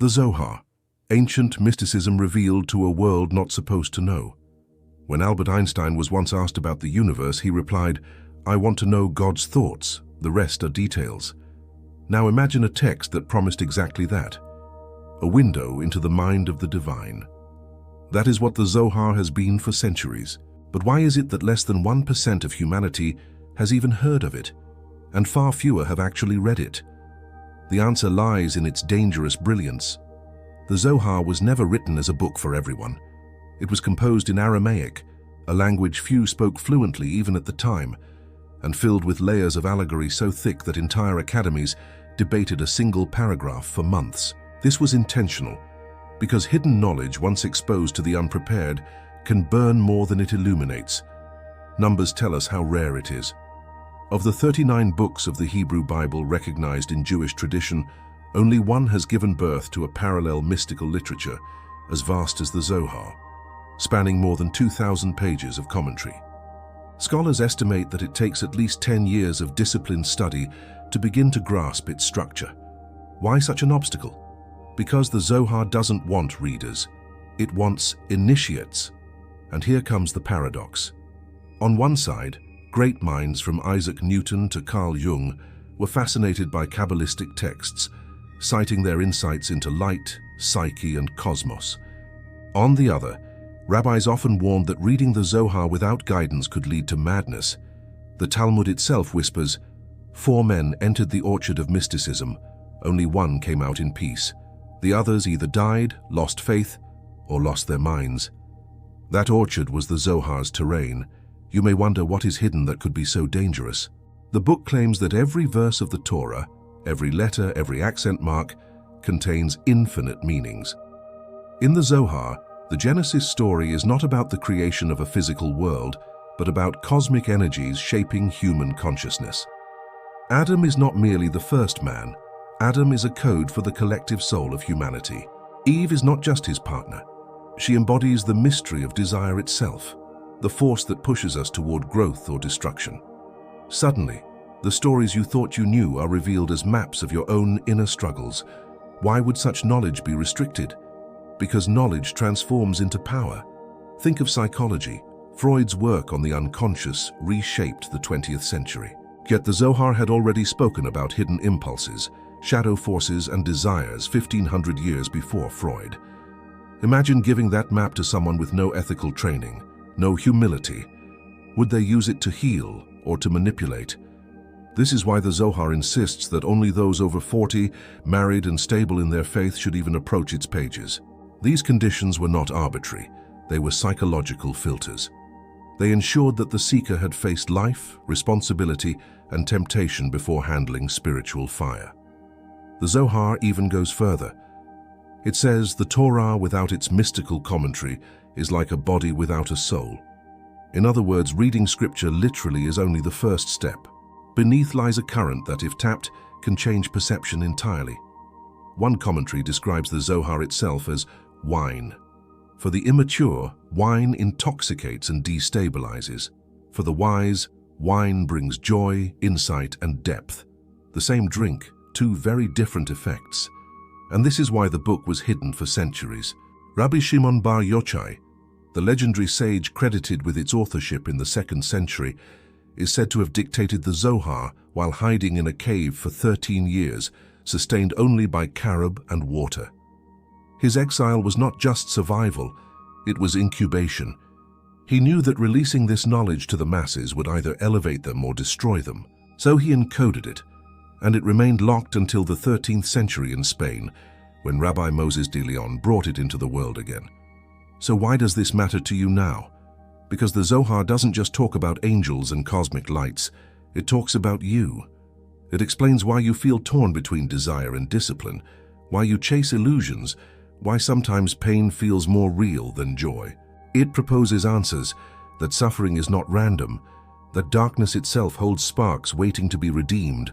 The Zohar, ancient mysticism revealed to a world not supposed to know. When Albert Einstein was once asked about the universe, he replied, "I want to know God's thoughts, the rest are details." Now imagine a text that promised exactly that, a window into the mind of the divine. That is what the Zohar has been for centuries. But why is it that less than 1% of humanity has even heard of it, and far fewer have actually read it? The answer lies in its dangerous brilliance. The Zohar was never written as a book for everyone. It was composed in Aramaic, a language few spoke fluently even at the time, and filled with layers of allegory so thick that entire academies debated a single paragraph for months. This was intentional, because hidden knowledge, once exposed to the unprepared, can burn more than it illuminates. Numbers tell us how rare it is. Of the 39 books of the Hebrew Bible recognized in Jewish tradition, only one has given birth to a parallel mystical literature as vast as the Zohar, spanning more than 2,000 pages of commentary. Scholars estimate that it takes at least 10 years of disciplined study to begin to grasp its structure. Why such an obstacle? Because the Zohar doesn't want readers, it wants initiates. And here comes the paradox. On one side, great minds from Isaac Newton to Carl Jung were fascinated by Kabbalistic texts, citing their insights into light, psyche, and cosmos. On the other, rabbis often warned that reading the Zohar without guidance could lead to madness. The Talmud itself whispers, 4 men entered the orchard of mysticism, only one came out in peace. The others either died, lost faith, or lost their minds. That orchard was the Zohar's terrain. You may wonder what is hidden that could be so dangerous. The book claims that every verse of the Torah, every letter, every accent mark, contains infinite meanings. In the Zohar, the Genesis story is not about the creation of a physical world, but about cosmic energies shaping human consciousness. Adam is not merely the first man. Adam is a code for the collective soul of humanity. Eve is not just his partner. She embodies the mystery of desire itself, the force that pushes us toward growth or destruction. Suddenly, the stories you thought you knew are revealed as maps of your own inner struggles. Why would such knowledge be restricted? Because knowledge transforms into power. Think of psychology. Freud's work on the unconscious reshaped the 20th century. Yet the Zohar had already spoken about hidden impulses, shadow forces, and desires 1,500 years before Freud. Imagine giving that map to someone with no ethical training, no humility. Would they use it to heal or to manipulate? This is why the Zohar insists that only those over 40, married and stable in their faith, should even approach its pages. These conditions were not arbitrary. They were psychological filters. They ensured that the seeker had faced life, responsibility, and temptation before handling spiritual fire. The Zohar even goes further. It says the Torah without its mystical commentary is like a body without a soul. In other words, reading scripture literally is only the first step. Beneath lies a current that, if tapped, can change perception entirely. One commentary describes the Zohar itself as wine. For the immature, wine intoxicates and destabilizes. For the wise, wine brings joy, insight, and depth. The same drink, 2 very different effects. And this is why the book was hidden for centuries. Rabbi Shimon Bar Yochai, the legendary sage credited with its authorship in the 2nd century, is said to have dictated the Zohar while hiding in a cave for 13 years, sustained only by carob and water. His exile was not just survival, it was incubation. He knew that releasing this knowledge to the masses would either elevate them or destroy them. So he encoded it, and it remained locked until the 13th century in Spain, when Rabbi Moses de León brought it into the world again. So why does this matter to you now? Because the Zohar doesn't just talk about angels and cosmic lights, it talks about you. It explains why you feel torn between desire and discipline, why you chase illusions, why sometimes pain feels more real than joy. It proposes answers, that suffering is not random, that darkness itself holds sparks waiting to be redeemed,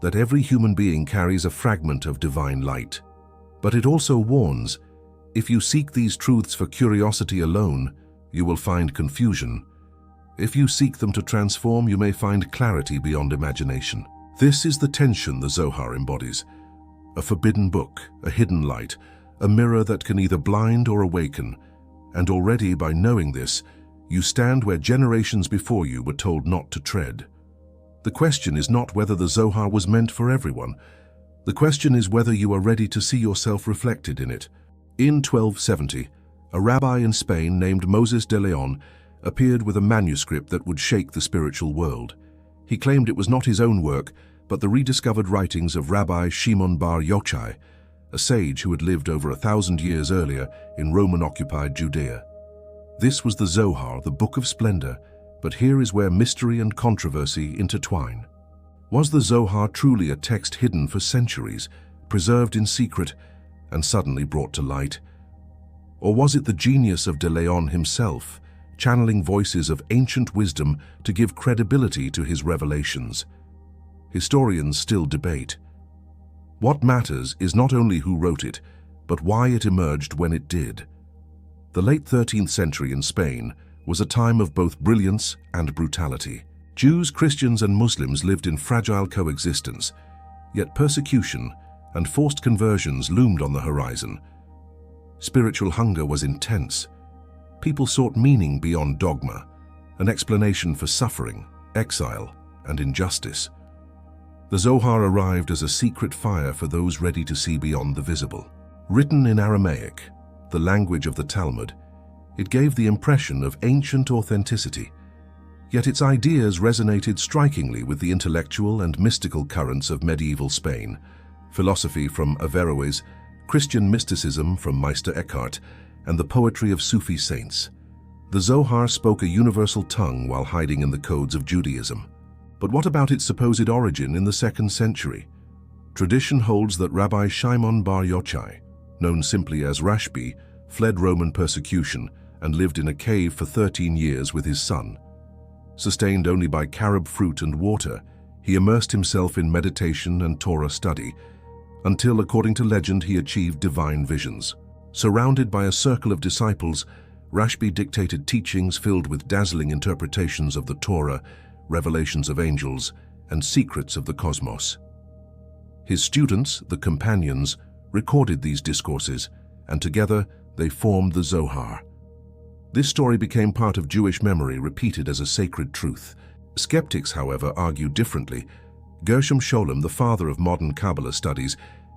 that every human being carries a fragment of divine light. But it also warns, if you seek these truths for curiosity alone, you will find confusion. If you seek them to transform, you may find clarity beyond imagination. This is the tension the Zohar embodies. a forbidden book, a hidden light, a mirror that can either blind or awaken. And already, by knowing this, you stand where generations before you were told not to tread. The question is not whether the Zohar was meant for everyone. The question is whether you are ready to see yourself reflected in it. In 1270, a rabbi in Spain named Moses de León appeared with a manuscript that would shake the spiritual world. He claimed it was not his own work, but the rediscovered writings of Rabbi Shimon bar Yochai, a sage who had lived over 1,000 years earlier in Roman-occupied Judea. This was the Zohar, the Book of Splendor, but here is where mystery and controversy intertwine. Was the Zohar truly a text hidden for centuries, preserved in secret, and suddenly brought to light? Or was it the genius of de León himself, channeling voices of ancient wisdom to give credibility to his revelations? Historians still debate. What matters is not only who wrote it, but why it emerged when it did. The late 13th century in Spain was a time of both brilliance and brutality. Jews, Christians, and Muslims lived in fragile coexistence, yet persecution and forced conversions loomed on the horizon. Spiritual hunger was intense. People sought meaning beyond dogma, an explanation for suffering, exile, and injustice. The Zohar arrived as a secret fire for those ready to see beyond the visible. Written in Aramaic, the language of the Talmud, it gave the impression of ancient authenticity, yet its ideas resonated strikingly with the intellectual and mystical currents of medieval Spain, philosophy from Averroes, Christian mysticism from Meister Eckhart, and the poetry of Sufi saints. The Zohar spoke a universal tongue while hiding in the codes of Judaism. But what about its supposed origin in the 2nd century? Tradition holds that Rabbi Shimon bar Yochai, known simply as Rashbi, fled Roman persecution and lived in a cave for 13 years with his son. Sustained only by carob fruit and water, he immersed himself in meditation and Torah study, until, according to legend, he achieved divine visions. Surrounded by a circle of disciples, Rashbi dictated teachings filled with dazzling interpretations of the Torah, revelations of angels, and secrets of the cosmos. His students, the companions, recorded these discourses, and together they formed the Zohar. This story became part of Jewish memory, repeated as a sacred truth. Skeptics, however, argue differently. Gershom Scholem, the father of modern Kabbalah studies,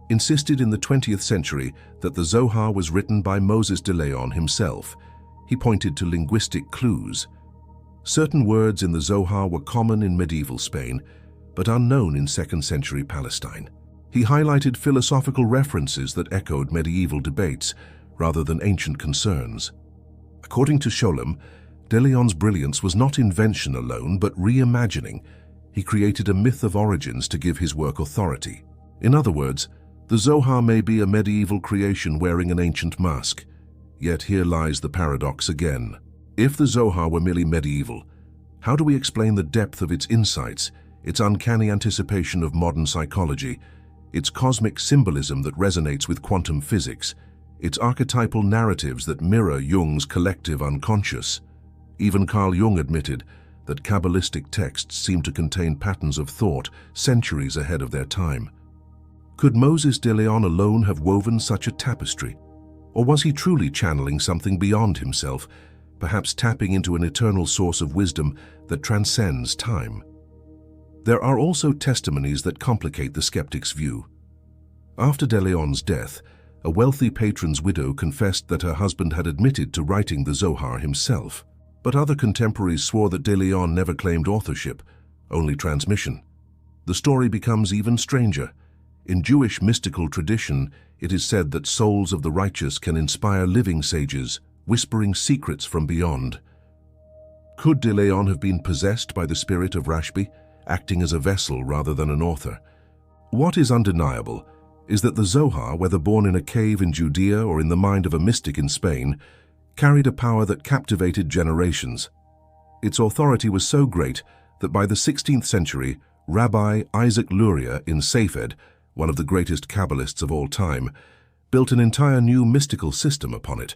insisted in the 20th century that the Zohar was written by Moses de León himself. He pointed to linguistic clues. Certain words in the Zohar were common in medieval Spain, but unknown in 2nd century Palestine. He highlighted philosophical references that echoed medieval debates rather than ancient concerns. According to Scholem, de León's brilliance was not invention alone, but reimagining. He created a myth of origins to give his work authority. In other words, the Zohar may be a medieval creation wearing an ancient mask. Yet here lies the paradox again. If the Zohar were merely medieval, how do we explain the depth of its insights, its uncanny anticipation of modern psychology, its cosmic symbolism that resonates with quantum physics, its archetypal narratives that mirror Jung's collective unconscious? Even Carl Jung admitted that Kabbalistic texts seem to contain patterns of thought centuries ahead of their time. Could Moses de León alone have woven such a tapestry? Or was he truly channeling something beyond himself, perhaps tapping into an eternal source of wisdom that transcends time? There are also testimonies that complicate the skeptic's view. After de León's death, a wealthy patron's widow confessed that her husband had admitted to writing the Zohar himself. But other contemporaries swore that de León never claimed authorship, only transmission. The story becomes even stranger. In Jewish mystical tradition, it is said that souls of the righteous can inspire living sages, whispering secrets from beyond. Could de León have been possessed by the spirit of Rashbi, acting as a vessel rather than an author? What is undeniable is that the Zohar, whether born in a cave in Judea or in the mind of a mystic in Spain, carried a power that captivated generations. Its authority was so great that by the 16th century, Rabbi Isaac Luria in Sephirot, one of the greatest Kabbalists of all time, built an entire new mystical system upon it.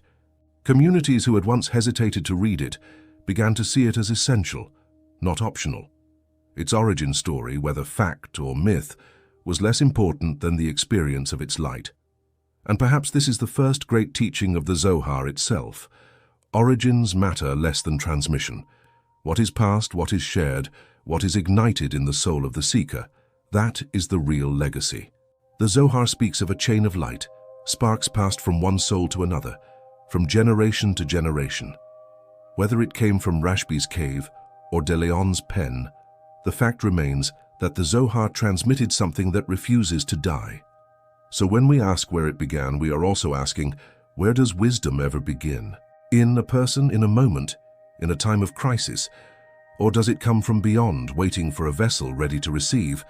Communities who had once hesitated to read it began to see it as essential, not optional. Its origin story, whether fact or myth, was less important than the experience of its light. And perhaps this is the first great teaching of the Zohar itself. Origins matter less than transmission. What is passed, what is shared, what is ignited in the soul of the seeker, that is the real legacy. The Zohar speaks of a chain of light, sparks passed from one soul to another, from generation to generation. Whether it came from Rashbi's cave or de Leon's pen, the fact remains that the Zohar transmitted something that refuses to die. So when we ask where it began, we are also asking, where does wisdom ever begin? In a person, in a moment, in a time of crisis? Or does it come from beyond, waiting for a vessel ready to receive?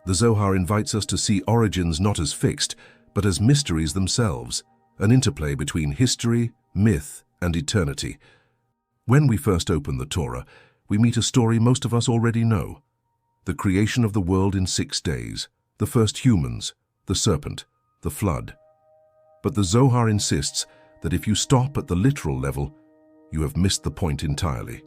The Zohar invites us to see origins not as fixed, but as mysteries themselves, an interplay between history, myth, and eternity. When we first open the Torah, we meet a story most of us already know. The creation of the world in 6 days, the first humans, the serpent, the flood. But the Zohar insists that if you stop at the literal level, you have missed the point entirely.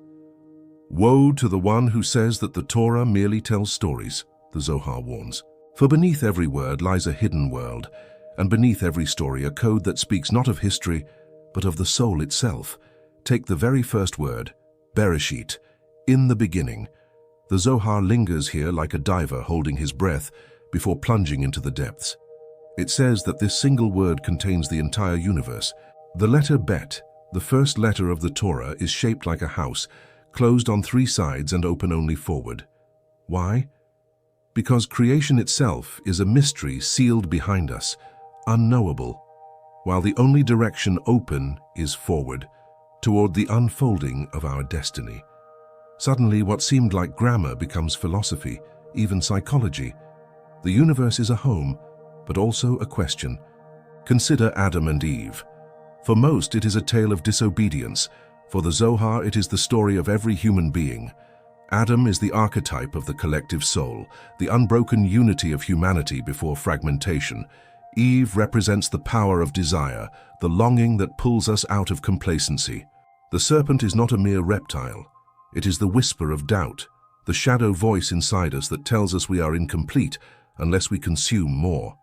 Woe to the one who says that the Torah merely tells stories, the Zohar warns. For beneath every word lies a hidden world, and beneath every story a code that speaks not of history, but of the soul itself. Take the very first word, Bereshit, in the beginning. The Zohar lingers here like a diver holding his breath before plunging into the depths. It says that this single word contains the entire universe. The letter Bet, the first letter of the Torah, is shaped like a house, closed on 3 sides and open only forward. Why? Because creation itself is a mystery sealed behind us, unknowable, while the only direction open is forward, toward the unfolding of our destiny. Suddenly, what seemed like grammar becomes philosophy, even psychology. The universe is a home, but also a question. Consider Adam and Eve. For most, it is a tale of disobedience. For the Zohar, it is the story of every human being. Adam is the archetype of the collective soul, the unbroken unity of humanity before fragmentation. Eve represents the power of desire, the longing that pulls us out of complacency. The serpent is not a mere reptile. It is the whisper of doubt, the shadow voice inside us that tells us we are incomplete unless we consume more.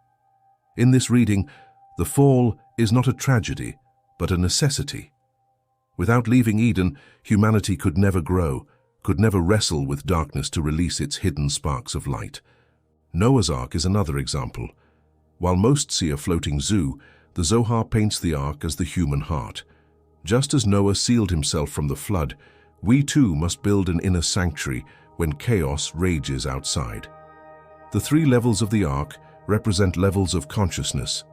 In this reading, the fall is not a tragedy, but a necessity. Without leaving Eden, humanity could never grow, could never wrestle with darkness to release its hidden sparks of light. Noah's Ark is another example. While most see a floating zoo, the Zohar paints the Ark as the human heart. Just as Noah sealed himself from the flood, we too must build an inner sanctuary when chaos rages outside. The 3 levels of the Ark represent levels of consciousness: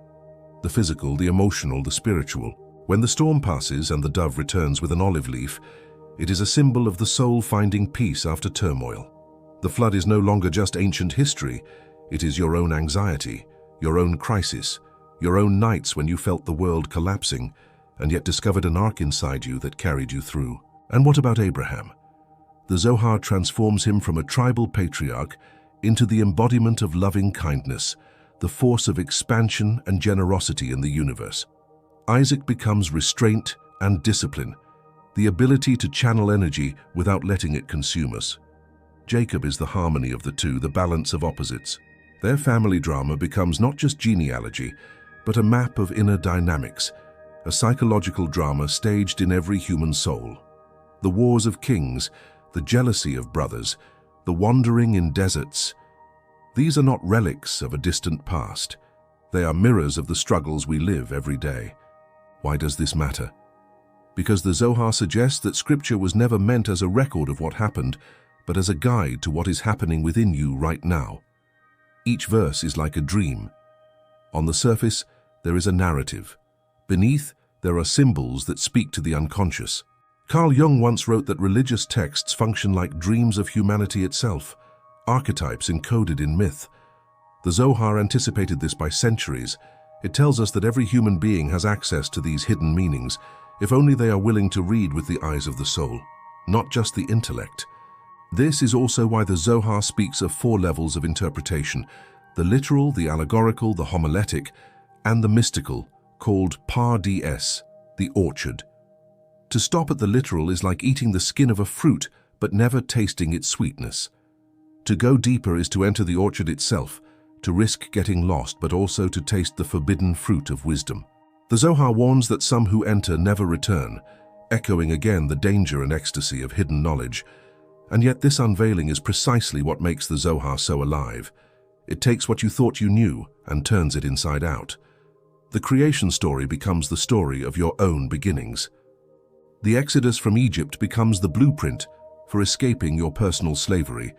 the physical, the emotional, the spiritual. When the storm passes and the dove returns with an olive leaf, it is a symbol of the soul finding peace after turmoil. The flood is no longer just ancient history, it is your own anxiety, your own crisis, your own nights when you felt the world collapsing and yet discovered an ark inside you that carried you through. And what about Abraham? The Zohar transforms him from a tribal patriarch into the embodiment of loving kindness, the force of expansion and generosity in the universe. Isaac becomes restraint and discipline, the ability to channel energy without letting it consume us. Jacob is the harmony of the two, the balance of opposites. Their family drama becomes not just genealogy, but a map of inner dynamics, a psychological drama staged in every human soul. The wars of kings, the jealousy of brothers, the wandering in deserts. These are not relics of a distant past. They are mirrors of the struggles we live every day. Why does this matter? Because the Zohar suggests that Scripture was never meant as a record of what happened, but as a guide to what is happening within you right now. Each verse is like a dream. On the surface, there is a narrative. Beneath, there are symbols that speak to the unconscious. Carl Jung once wrote that religious texts function like dreams of humanity itself, archetypes encoded in myth. The Zohar anticipated this by centuries. It tells us that every human being has access to these hidden meanings, if only they are willing to read with the eyes of the soul, not just the intellect. This is also why the Zohar speaks of 4 levels of interpretation: the literal, the allegorical, the homiletic, and the mystical, called Pardes, the orchard. To stop at the literal is like eating the skin of a fruit, but never tasting its sweetness. To go deeper is to enter the orchard itself, to risk getting lost, but also to taste the forbidden fruit of wisdom. The Zohar warns that some who enter never return, echoing again the danger and ecstasy of hidden knowledge. And yet this unveiling is precisely what makes the Zohar so alive. It takes what you thought you knew and turns it inside out. The creation story becomes the story of your own beginnings. The exodus from Egypt becomes the blueprint for escaping your personal slavery,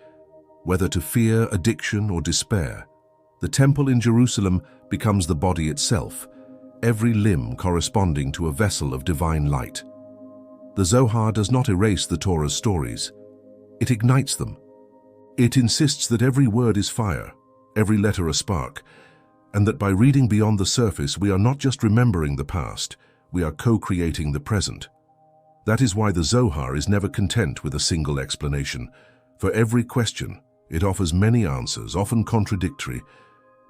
whether to fear, addiction, or despair. The temple in Jerusalem becomes the body itself, every limb corresponding to a vessel of divine light. The Zohar does not erase the Torah's stories. It ignites them. It insists that every word is fire, every letter a spark, and that by reading beyond the surface, we are not just remembering the past, we are co-creating the present. That is why the Zohar is never content with a single explanation. For every question, it offers many answers, often contradictory,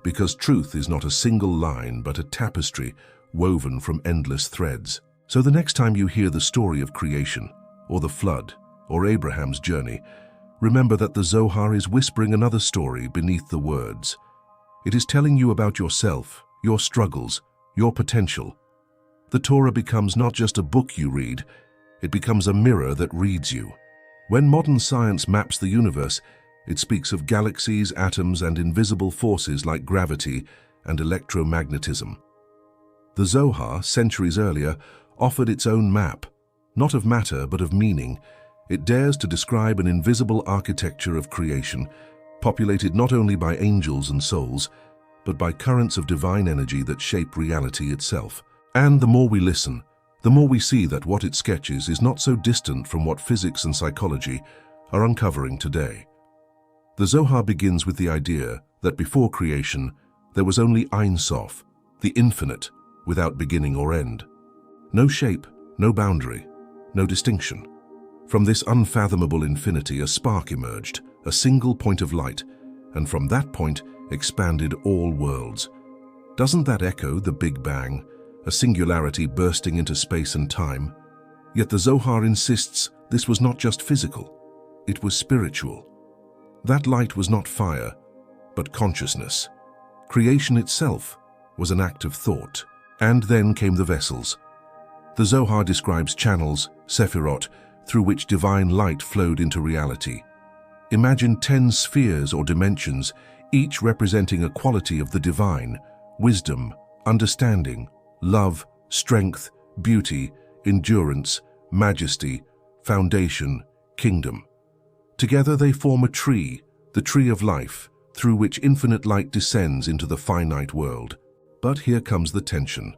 because truth is not a single line but a tapestry woven from endless threads. So the next time you hear the story of creation, or the flood, or Abraham's journey, remember that the Zohar is whispering another story beneath the words. It is telling you about yourself, your struggles, your potential. The Torah becomes not just a book you read, it becomes a mirror that reads you. When modern science maps the universe, it speaks of galaxies, atoms, and invisible forces like gravity and electromagnetism. The Zohar, centuries earlier, offered its own map, not of matter but of meaning. It dares to describe an invisible architecture of creation, populated not only by angels and souls, but by currents of divine energy that shape reality itself. And the more we listen, the more we see that what it sketches is not so distant from what physics and psychology are uncovering today. The Zohar begins with the idea that before creation, there was only Ein Sof, the infinite, without beginning or end. No shape, no boundary, no distinction. From this unfathomable infinity, a spark emerged, a single point of light, and from that point expanded all worlds. Doesn't that echo the Big Bang, a singularity bursting into space and time? Yet the Zohar insists this was not just physical, it was spiritual. That light was not fire, but consciousness. Creation itself was an act of thought. And then came the vessels. The Zohar describes channels, Sephirot, through which divine light flowed into reality. Imagine 10 spheres or dimensions, each representing a quality of the divine: wisdom, understanding, love, strength, beauty, endurance, majesty, foundation, kingdom. Together they form a tree, the tree of life, through which infinite light descends into the finite world. But here comes the tension.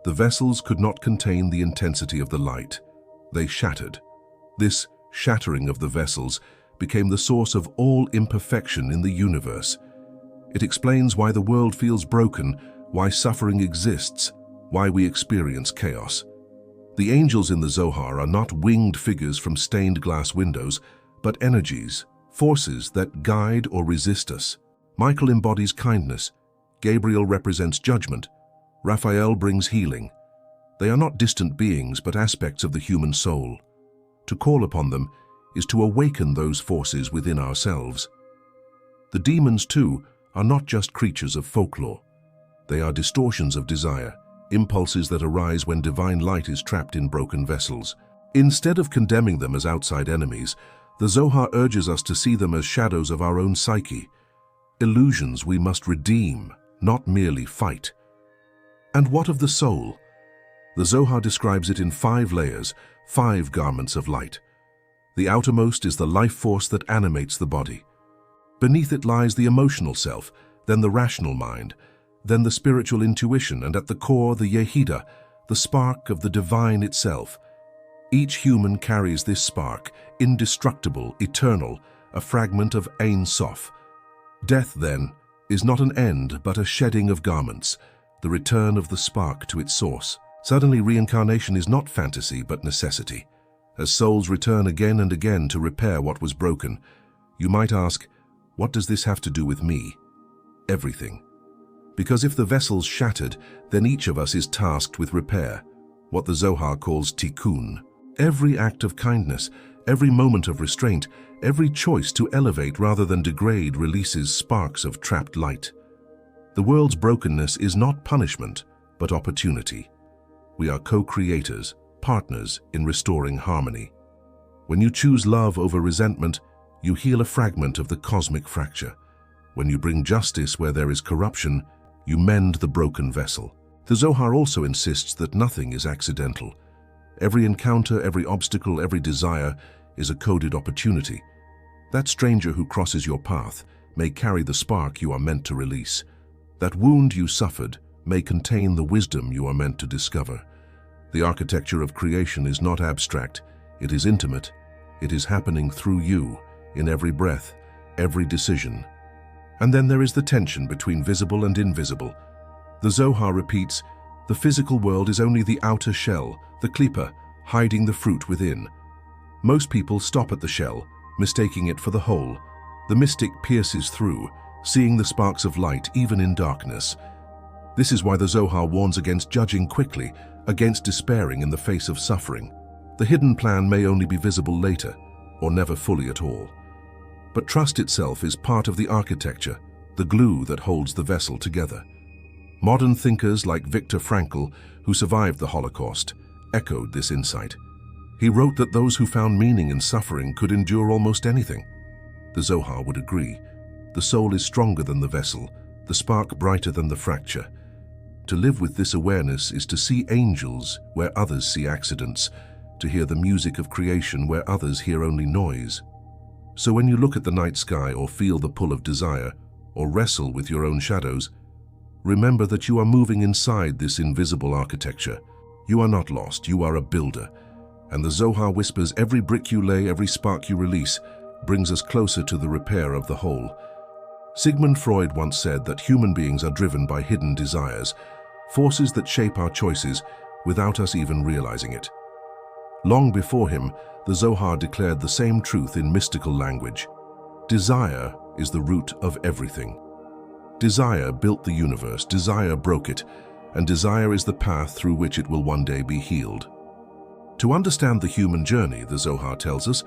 The vessels could not contain the intensity of the light. They shattered. This shattering of the vessels became the source of all imperfection in the universe. It explains why the world feels broken, why suffering exists, why we experience chaos. The angels in the Zohar are not winged figures from stained glass windows, but energies, forces that guide or resist us. Michael embodies kindness. Gabriel represents judgment. Raphael brings healing. They are not distant beings, but aspects of the human soul. To call upon them is to awaken those forces within ourselves. The demons, too, are not just creatures of folklore. They are distortions of desire, impulses that arise when divine light is trapped in broken vessels. Instead of condemning them as outside enemies, the Zohar urges us to see them as shadows of our own psyche, illusions we must redeem, not merely fight. And what of the soul? The Zohar describes it in 5 layers, 5 garments of light. The outermost is the life force that animates the body. Beneath it lies the emotional self, then the rational mind, then the spiritual intuition, and at the core the Yehidah, the spark of the divine itself. Each human carries this spark, indestructible, eternal, a fragment of Ein Sof. Death, then, is not an end but a shedding of garments, the return of the spark to its source. Suddenly, reincarnation is not fantasy but necessity. As souls return again and again to repair what was broken, you might ask, what does this have to do with me? Everything. Because if the vessel's shattered, then each of us is tasked with repair, what the Zohar calls tikkun. Every act of kindness, every moment of restraint, every choice to elevate rather than degrade releases sparks of trapped light. The world's brokenness is not punishment, but opportunity. We are co-creators, partners in restoring harmony. When you choose love over resentment, you heal a fragment of the cosmic fracture. When you bring justice where there is corruption, you mend the broken vessel. The Zohar also insists that nothing is accidental. Every encounter, every obstacle, every desire is a coded opportunity. That stranger who crosses your path may carry the spark you are meant to release. That wound you suffered may contain the wisdom you are meant to discover. The architecture of creation is not abstract, it is intimate. It is happening through you, in every breath, every decision. And then there is the tension between visible and invisible. The Zohar repeats, the physical world is only the outer shell, the klipa, hiding the fruit within. Most people stop at the shell, mistaking it for the whole. The mystic pierces through, seeing the sparks of light even in darkness. This is why the Zohar warns against judging quickly, against despairing in the face of suffering. The hidden plan may only be visible later, or never fully at all. But trust itself is part of the architecture, the glue that holds the vessel together. Modern thinkers like Viktor Frankl, who survived the Holocaust, echoed this insight. He wrote that those who found meaning in suffering could endure almost anything. The Zohar would agree. The soul is stronger than the vessel, the spark brighter than the fracture. To live with this awareness is to see angels where others see accidents, to hear the music of creation where others hear only noise. So when you look at the night sky or feel the pull of desire, or wrestle with your own shadows, remember that you are moving inside this invisible architecture. You are not lost, you are a builder. And the Zohar whispers every brick you lay, every spark you release, brings us closer to the repair of the whole. Sigmund Freud once said that human beings are driven by hidden desires, forces that shape our choices without us even realizing it. Long before him, the Zohar declared the same truth in mystical language. Desire is the root of everything. Desire built the universe, desire broke it, and desire is the path through which it will one day be healed. To understand the human journey, the Zohar tells us,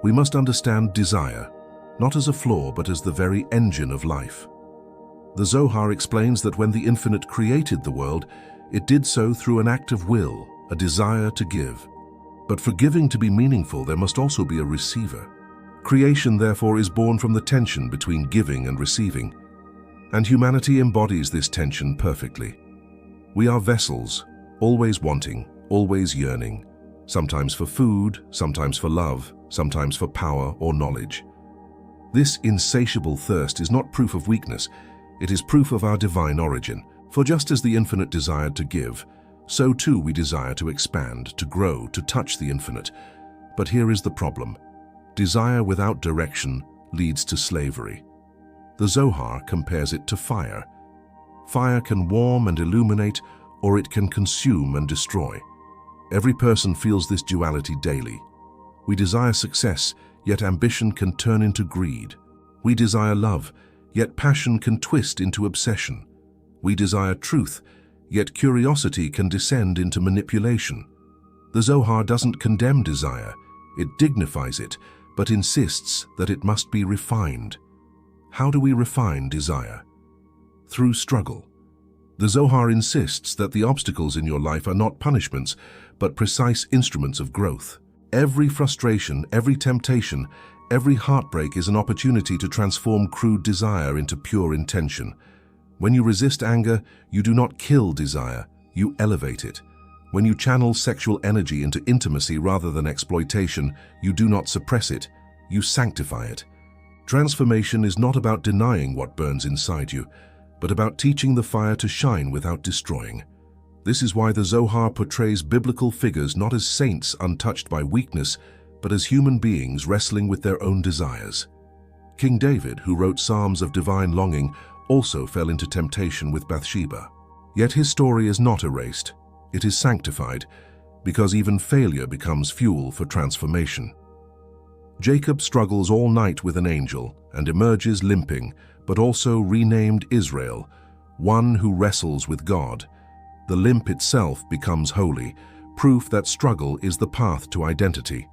we must understand desire, not as a flaw but as the very engine of life. The Zohar explains that when the Infinite created the world, it did so through an act of will, a desire to give. But for giving to be meaningful, there must also be a receiver. Creation, therefore, is born from the tension between giving and receiving. And humanity embodies this tension perfectly. We are vessels, always wanting, always yearning, sometimes for food, sometimes for love, sometimes for power or knowledge. This insatiable thirst is not proof of weakness, it is proof of our divine origin. For just as the Infinite desired to give, so too we desire to expand, to grow, to touch the Infinite. But here is the problem. Desire without direction leads to slavery. The Zohar compares it to fire. Fire can warm and illuminate, or it can consume and destroy. Every person feels this duality daily. We desire success, yet ambition can turn into greed. We desire love, yet passion can twist into obsession. We desire truth, yet curiosity can descend into manipulation. The Zohar doesn't condemn desire, it dignifies it, but insists that it must be refined. How do we refine desire? Through struggle. The Zohar insists that the obstacles in your life are not punishments, but precise instruments of growth. Every frustration, every temptation, every heartbreak is an opportunity to transform crude desire into pure intention. When you resist anger, you do not kill desire, you elevate it. When you channel sexual energy into intimacy rather than exploitation, you do not suppress it, you sanctify it. Transformation is not about denying what burns inside you, but about teaching the fire to shine without destroying. This is why the Zohar portrays biblical figures not as saints untouched by weakness, but as human beings wrestling with their own desires. King David, who wrote Psalms of divine longing, also fell into temptation with Bathsheba. Yet his story is not erased. It is sanctified, because even failure becomes fuel for transformation. Jacob struggles all night with an angel and emerges limping, but also renamed Israel, one who wrestles with God. The limp itself becomes holy, proof that struggle is the path to identity.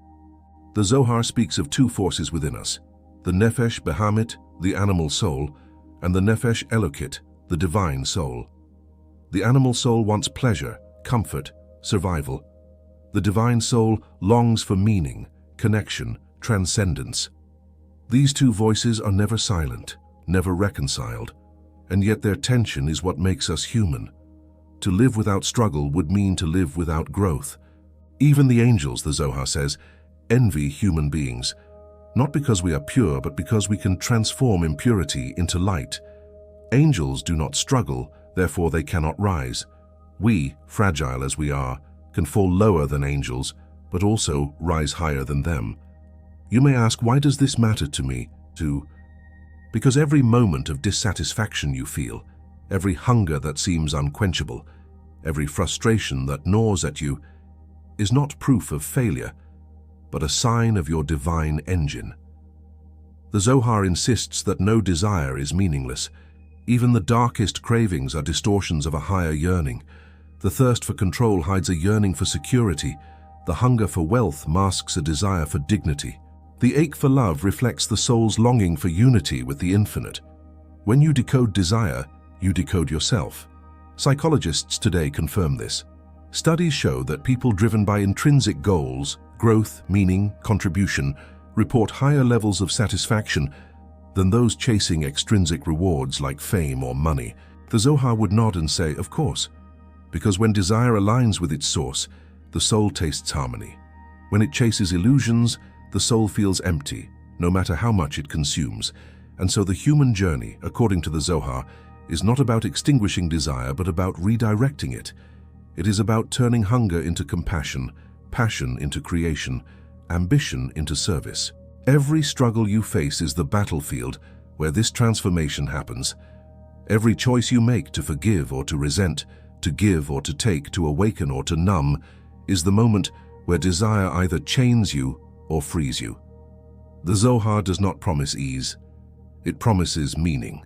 The Zohar speaks of two forces within us, the Nefesh Behamit, the animal soul, and the Nefesh Elokit, the divine soul. The animal soul wants pleasure, comfort, survival. The divine soul longs for meaning, connection, transcendence. These two voices are never silent, never reconciled, and yet their tension is what makes us human. To live without struggle would mean to live without growth. Even the angels, the Zohar says, envy human beings, not because we are pure, but because we can transform impurity into light. Angels do not struggle, therefore they cannot rise. We, fragile as we are, can fall lower than angels, but also rise higher than them. You may ask, why does this matter to me? Because every moment of dissatisfaction you feel, every hunger that seems unquenchable, every frustration that gnaws at you, is not proof of failure, but a sign of your divine engine. The Zohar insists that no desire is meaningless. Even the darkest cravings are distortions of a higher yearning. The thirst for control hides a yearning for security. The hunger for wealth masks a desire for dignity. The ache for love reflects the soul's longing for unity with the infinite. When you decode desire, you decode yourself. Psychologists today confirm this. Studies show that people driven by intrinsic goals, growth, meaning, contribution, report higher levels of satisfaction than those chasing extrinsic rewards like fame or money. The Zohar would nod and say, of course, because when desire aligns with its source, the soul tastes harmony. When it chases illusions, the soul feels empty, no matter how much it consumes. And so the human journey, according to the Zohar, is not about extinguishing desire, but about redirecting it. It is about turning hunger into compassion, passion into creation, ambition into service. Every struggle you face is the battlefield where this transformation happens. Every choice you make to forgive or to resent, to give or to take, to awaken or to numb, is the moment where desire either chains you or frees you. The Zohar does not promise ease. It promises meaning.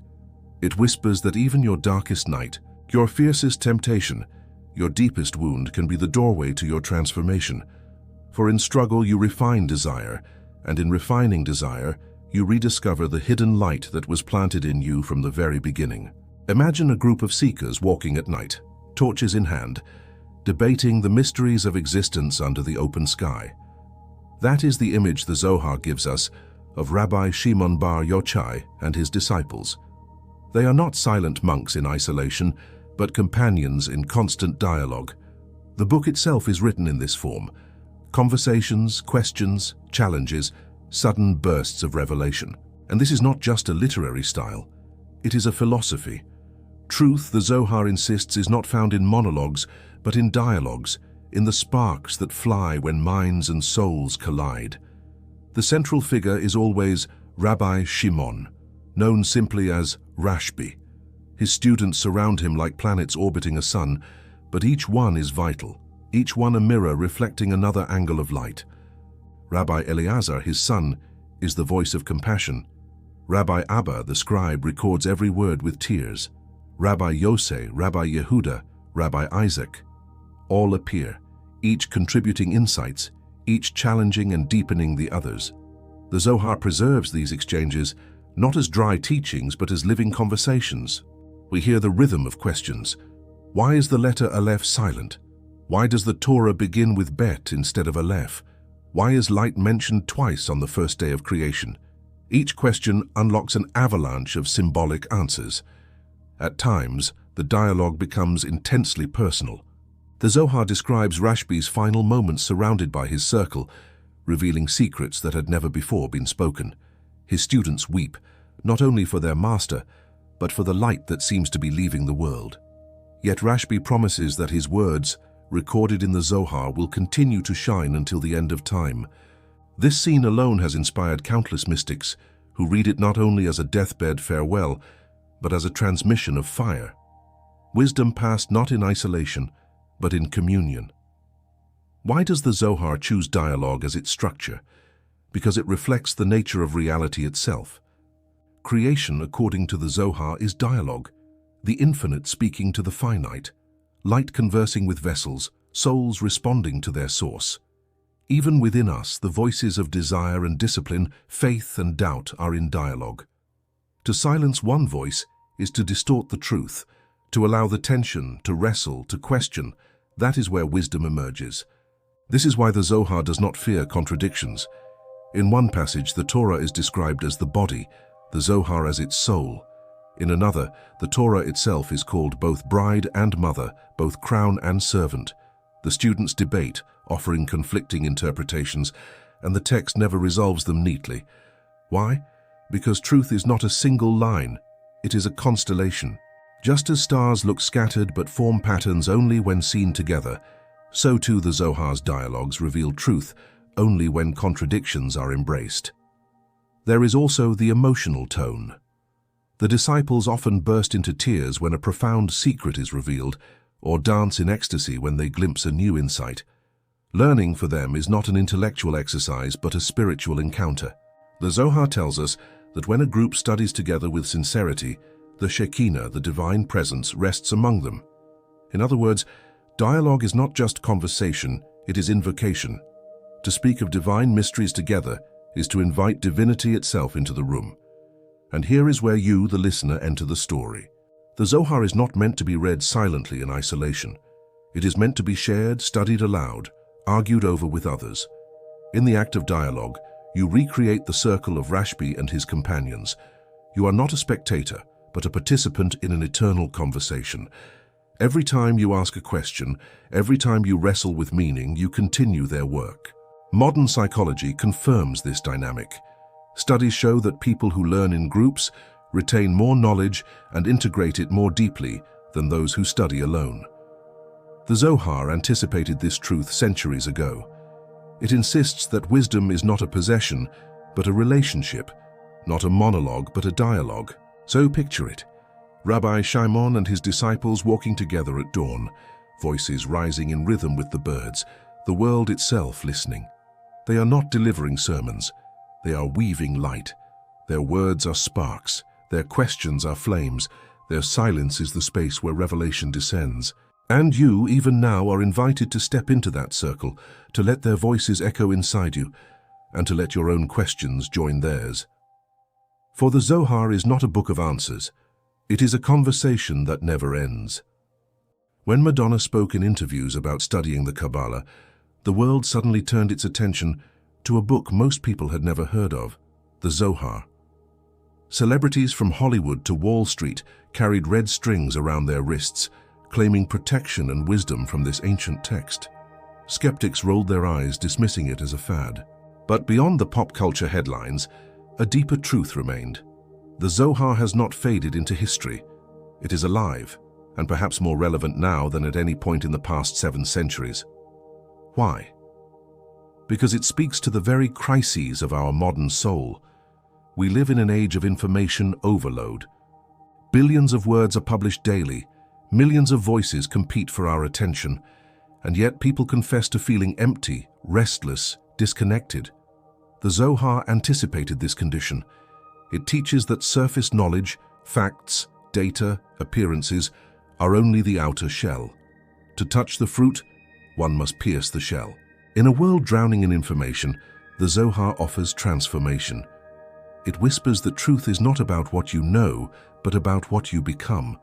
It whispers that even your darkest night, your fiercest temptation, your deepest wound can be the doorway to your transformation. For in struggle you refine desire, and in refining desire, you rediscover the hidden light that was planted in you from the very beginning. Imagine a group of seekers walking at night, torches in hand, debating the mysteries of existence under the open sky. That is the image the Zohar gives us of Rabbi Shimon bar Yochai and his disciples. They are not silent monks in isolation, but companions in constant dialogue. The book itself is written in this form: conversations, questions, challenges, sudden bursts of revelation. And this is not just a literary style, it is a philosophy. Truth, the Zohar insists, is not found in monologues, but in dialogues, in the sparks that fly when minds and souls collide. The central figure is always Rabbi Shimon, known simply as Rashbi. His students surround him like planets orbiting a sun, but each one is vital, each one a mirror reflecting another angle of light. Rabbi Eleazar, his son, is the voice of compassion. Rabbi Abba, the scribe, records every word with tears. Rabbi Yosei, Rabbi Yehuda, Rabbi Isaac, all appear, each contributing insights, each challenging and deepening the others. The Zohar preserves these exchanges not as dry teachings, but as living conversations. We hear the rhythm of questions. Why is the letter Aleph silent? Why does the Torah begin with Bet instead of Aleph? Why is light mentioned twice on the first day of creation? Each question unlocks an avalanche of symbolic answers. At times, the dialogue becomes intensely personal. The Zohar describes Rashbi's final moments surrounded by his circle, revealing secrets that had never before been spoken. His students weep, not only for their master, but for the light that seems to be leaving the world. Yet Rashbi promises that his words, recorded in the Zohar, will continue to shine until the end of time. This scene alone has inspired countless mystics who read it not only as a deathbed farewell, but as a transmission of fire. Wisdom passed not in isolation, but in communion. Why does the Zohar choose dialogue as its structure? Because it reflects the nature of reality itself. Creation, according to the Zohar, is dialogue, the infinite speaking to the finite, light conversing with vessels, souls responding to their source. Even within us, the voices of desire and discipline, faith and doubt are in dialogue. To silence one voice is to distort the truth, to allow the tension, to wrestle, to question. That is where wisdom emerges. This is why the Zohar does not fear contradictions. In one passage, the Torah is described as the body, the Zohar as its soul. In another, the Torah itself is called both bride and mother, both crown and servant. The students debate, offering conflicting interpretations, and the text never resolves them neatly. Why? Because truth is not a single line, it is a constellation. Just as stars look scattered but form patterns only when seen together, so too the Zohar's dialogues reveal truth only when contradictions are embraced. There is also the emotional tone. The disciples often burst into tears when a profound secret is revealed, or dance in ecstasy when they glimpse a new insight. Learning for them is not an intellectual exercise but a spiritual encounter. The Zohar tells us that when a group studies together with sincerity, the Shekinah, the divine presence, rests among them. In other words, dialogue is not just conversation, it is invocation. To speak of divine mysteries together is to invite divinity itself into the room. And here is where you, the listener, enter the story. The Zohar is not meant to be read silently in isolation. It is meant to be shared, studied aloud, argued over with others. In the act of dialogue, you recreate the circle of Rashbi and his companions. You are not a spectator, but a participant in an eternal conversation. Every time you ask a question, every time you wrestle with meaning, you continue their work. Modern psychology confirms this dynamic. Studies show that people who learn in groups retain more knowledge and integrate it more deeply than those who study alone. The Zohar anticipated this truth centuries ago. It insists that wisdom is not a possession, but a relationship, not a monologue, but a dialogue. So picture it. Rabbi Shimon and his disciples walking together at dawn, voices rising in rhythm with the birds, the world itself listening. They are not delivering sermons. They are weaving light. Their words are sparks. Their questions are flames. Their silence is the space where revelation descends. And you, even now, are invited to step into that circle, to let their voices echo inside you, and to let your own questions join theirs. For the Zohar is not a book of answers. It is a conversation that never ends. When Madonna spoke in interviews about studying the Kabbalah, the world suddenly turned its attention to a book most people had never heard of, the Zohar. Celebrities from Hollywood to Wall Street carried red strings around their wrists, claiming protection and wisdom from this ancient text. Skeptics rolled their eyes, dismissing it as a fad. But beyond the pop culture headlines, a deeper truth remained. The Zohar has not faded into history. It is alive, and perhaps more relevant now than at any point in the past 7 centuries. Why? Because it speaks to the very crises of our modern soul. We live in an age of information overload. Billions of words are published daily, millions of voices compete for our attention, and yet people confess to feeling empty, restless, disconnected. The Zohar anticipated this condition. It teaches that surface knowledge, facts, data, appearances are only the outer shell. To touch the fruit, one must pierce the shell. In a world drowning in information, the Zohar offers transformation. It whispers that truth is not about what you know, but about what you become.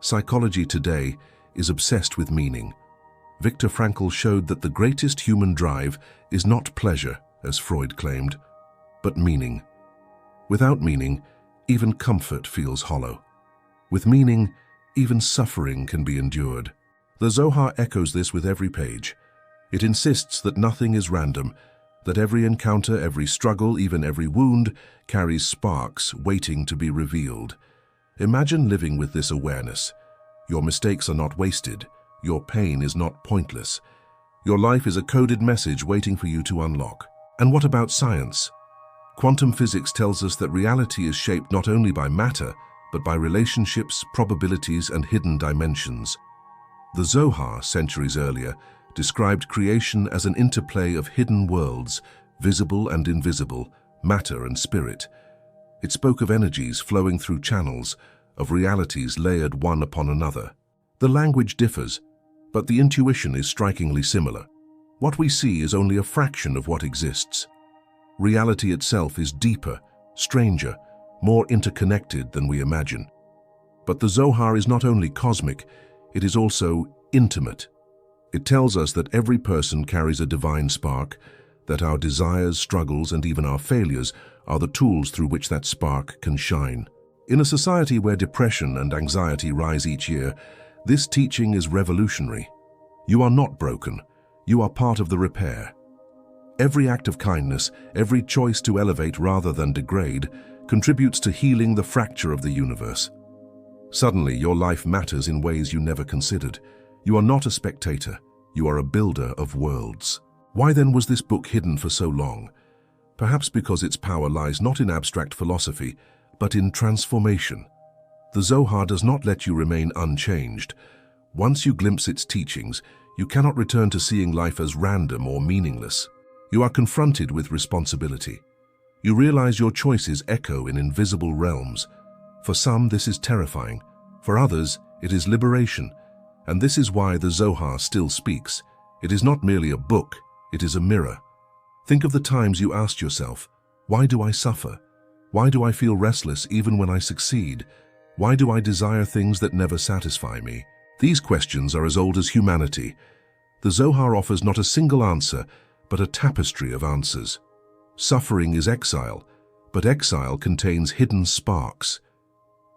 Psychology today is obsessed with meaning. Viktor Frankl showed that the greatest human drive is not pleasure, as Freud claimed, but meaning. Without meaning, even comfort feels hollow. With meaning, even suffering can be endured. The Zohar echoes this with every page. It insists that nothing is random, that every encounter, every struggle, even every wound, carries sparks waiting to be revealed. Imagine living with this awareness. Your mistakes are not wasted. Your pain is not pointless. Your life is a coded message waiting for you to unlock. And what about science? Quantum physics tells us that reality is shaped not only by matter, but by relationships, probabilities, and hidden dimensions. The Zohar, centuries earlier, described creation as an interplay of hidden worlds, visible and invisible, matter and spirit. It spoke of energies flowing through channels, of realities layered one upon another. The language differs, but the intuition is strikingly similar. What we see is only a fraction of what exists. Reality itself is deeper, stranger, more interconnected than we imagine. But the Zohar is not only cosmic, it is also intimate. It tells us that every person carries a divine spark, that our desires, struggles, and even our failures are the tools through which that spark can shine. In a society where depression and anxiety rise each year, this teaching is revolutionary. You are not broken. You are part of the repair. Every act of kindness, every choice to elevate rather than degrade, contributes to healing the fracture of the universe. Suddenly, your life matters in ways you never considered. You are not a spectator. You are a builder of worlds. Why then was this book hidden for so long? Perhaps because its power lies not in abstract philosophy, but in transformation. The Zohar does not let you remain unchanged. Once you glimpse its teachings, you cannot return to seeing life as random or meaningless. You are confronted with responsibility. You realize your choices echo in invisible realms. For some, this is terrifying. For others, it is liberation. And this is why the Zohar still speaks. It is not merely a book, it is a mirror. Think of the times you asked yourself, why do I suffer? Why do I feel restless even when I succeed? Why do I desire things that never satisfy me? These questions are as old as humanity. The Zohar offers not a single answer, but a tapestry of answers. Suffering is exile, but exile contains hidden sparks.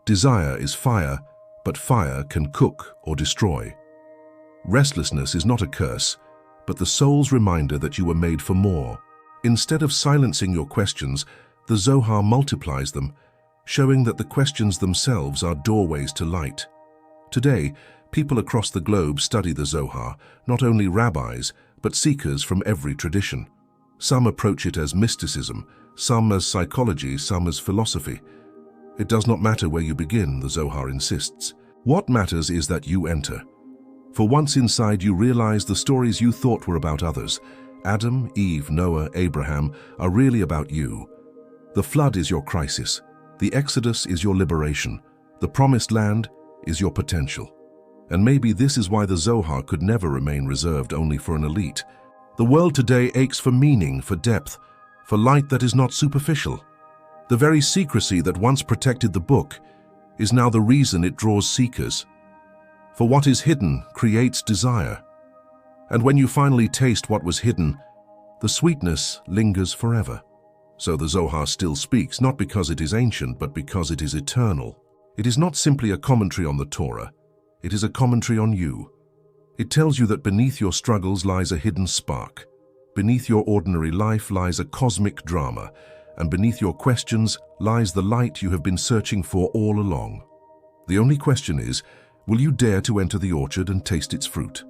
Desire is fire, but fire can cook or destroy. Restlessness is not a curse, but the soul's reminder that you were made for more. Instead of silencing your questions, the Zohar multiplies them, showing that the questions themselves are doorways to light. Today, people across the globe study the Zohar, not only rabbis, but seekers from every tradition. Some approach it as mysticism, some as psychology, some as philosophy. It does not matter where you begin, the Zohar insists. What matters is that you enter. For once inside, you realize the stories you thought were about others, Adam, Eve, Noah, Abraham, are really about you. The flood is your crisis. The Exodus is your liberation. The promised land is your potential. And maybe this is why the Zohar could never remain reserved only for an elite. The world today aches for meaning, for depth, for light that is not superficial. The very secrecy that once protected the book is now the reason it draws seekers. For what is hidden creates desire. And when you finally taste what was hidden, the sweetness lingers forever. So the Zohar still speaks, not because it is ancient, but because it is eternal. It is not simply a commentary on the Torah. It is a commentary on you. It tells you that beneath your struggles lies a hidden spark. Beneath your ordinary life lies a cosmic drama. And beneath your questions lies the light you have been searching for all along. The only question is, will you dare to enter the orchard and taste its fruit?